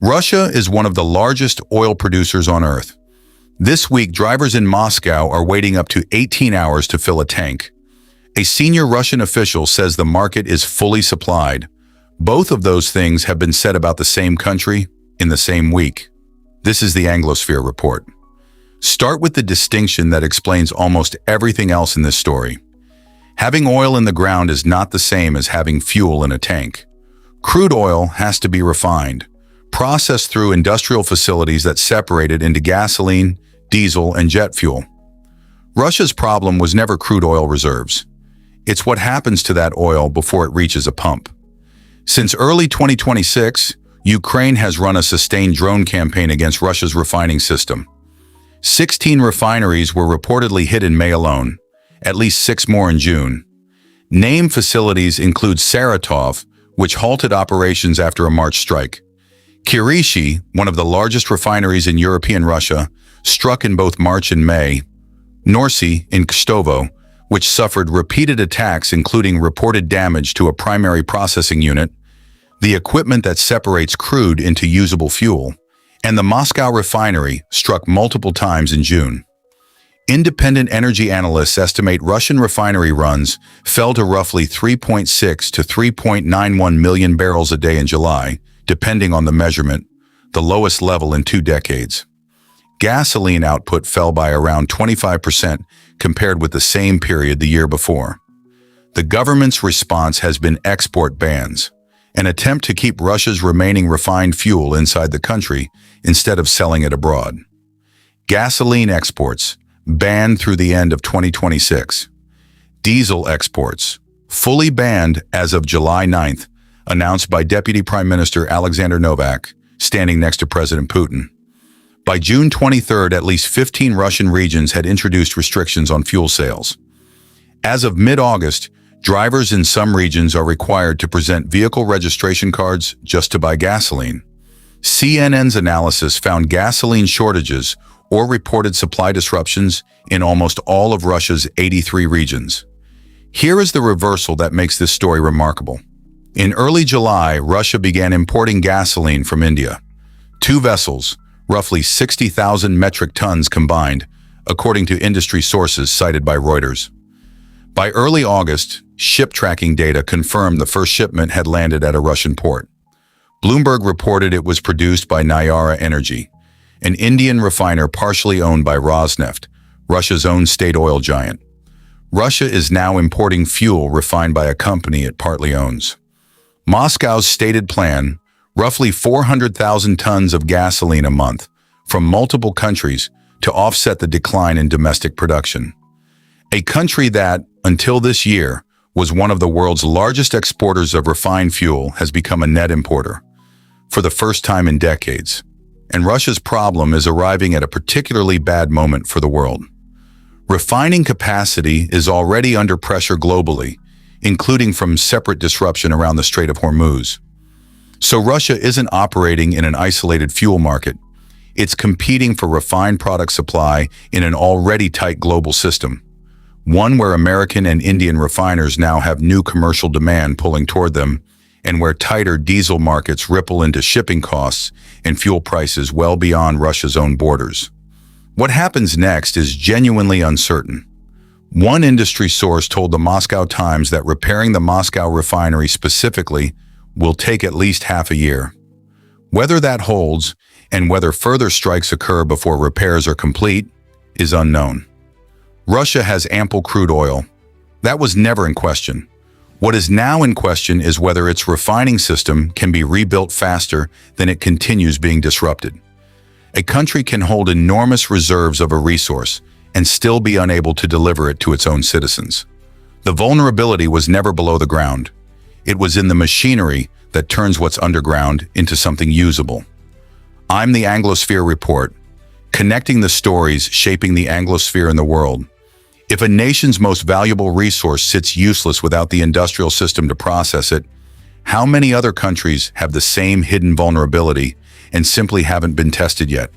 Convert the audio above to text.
Russia is one of the largest oil producers on Earth. This week, drivers in Moscow are waiting up to 18 hours to fill a tank. A senior Russian official says the market is fully supplied. Both of those things have been said about the same country in the same week. This is the Anglosphere report. Start with the distinction that explains almost everything else in this story. Having oil in the ground is not the same as having fuel in a tank. Crude oil has to be refined, processed through industrial facilities that separate it into gasoline, diesel, and jet fuel. Russia's problem was never crude oil reserves. It's what happens to that oil before it reaches a pump. Since early 2026, Ukraine has run a sustained drone campaign against Russia's refining system. 16 refineries were reportedly hit in May alone, at least 6 more in June. Named facilities include Saratov, which halted operations after a March strike. Kirishi, one of the largest refineries in European Russia, struck in both March and May. Norsy in Kstovo, which suffered repeated attacks including reported damage to a primary processing unit, the equipment that separates crude into usable fuel, and the Moscow refinery struck multiple times in June. Independent energy analysts estimate Russian refinery runs fell to roughly 3.6 to 3.91 million barrels a day in July, depending on the measurement, the lowest level in 2 decades. Gasoline output fell by around 25% compared with the same period the year before. The government's response has been export bans, an attempt to keep Russia's remaining refined fuel inside the country instead of selling it abroad. Gasoline exports, banned through the end of 2026. Diesel exports, fully banned as of July 9th, announced by Deputy Prime Minister Alexander Novak, standing next to President Putin. By June 23rd, at least 15 Russian regions had introduced restrictions on fuel sales. As of mid-August, drivers in some regions are required to present vehicle registration cards just to buy gasoline. CNN's analysis found gasoline shortages or reported supply disruptions in almost all of Russia's 83 regions. Here is the reversal that makes this story remarkable. In early July, Russia began importing gasoline from India. 2 vessels, roughly 60,000 metric tons combined, according to industry sources cited by Reuters. By early August, ship tracking data confirmed the first shipment had landed at a Russian port. Bloomberg reported it was produced by Nayara Energy, an Indian refiner partially owned by Rosneft, Russia's own state oil giant. Russia is now importing fuel refined by a company it partly owns. Moscow's stated plan, roughly 400,000 tons of gasoline a month from multiple countries to offset the decline in domestic production. A country that, until this year, was one of the world's largest exporters of refined fuel has become a net importer, for the first time in decades. And Russia's problem is arriving at a particularly bad moment for the world. Refining capacity is already under pressure globally, including from separate disruption around the Strait of Hormuz. So Russia isn't operating in an isolated fuel market. It's competing for refined product supply in an already tight global system, one where American and Indian refiners now have new commercial demand pulling toward them, and where tighter diesel markets ripple into shipping costs and fuel prices well beyond Russia's own borders. What happens next is genuinely uncertain. One industry source told the Moscow Times that repairing the Moscow refinery specifically will take at least half a year. Whether that holds, and whether further strikes occur before repairs are complete, is unknown. Russia has ample crude oil. That was never in question. What is now in question is whether its refining system can be rebuilt faster than it continues being disrupted. A country can hold enormous reserves of a resource and still be unable to deliver it to its own citizens. The vulnerability was never below the ground. It was in the machinery that turns what's underground into something usable. I'm the Anglosphere Report, connecting the stories shaping the Anglosphere in the world. If a nation's most valuable resource sits useless without the industrial system to process it, how many other countries have the same hidden vulnerability and simply haven't been tested yet?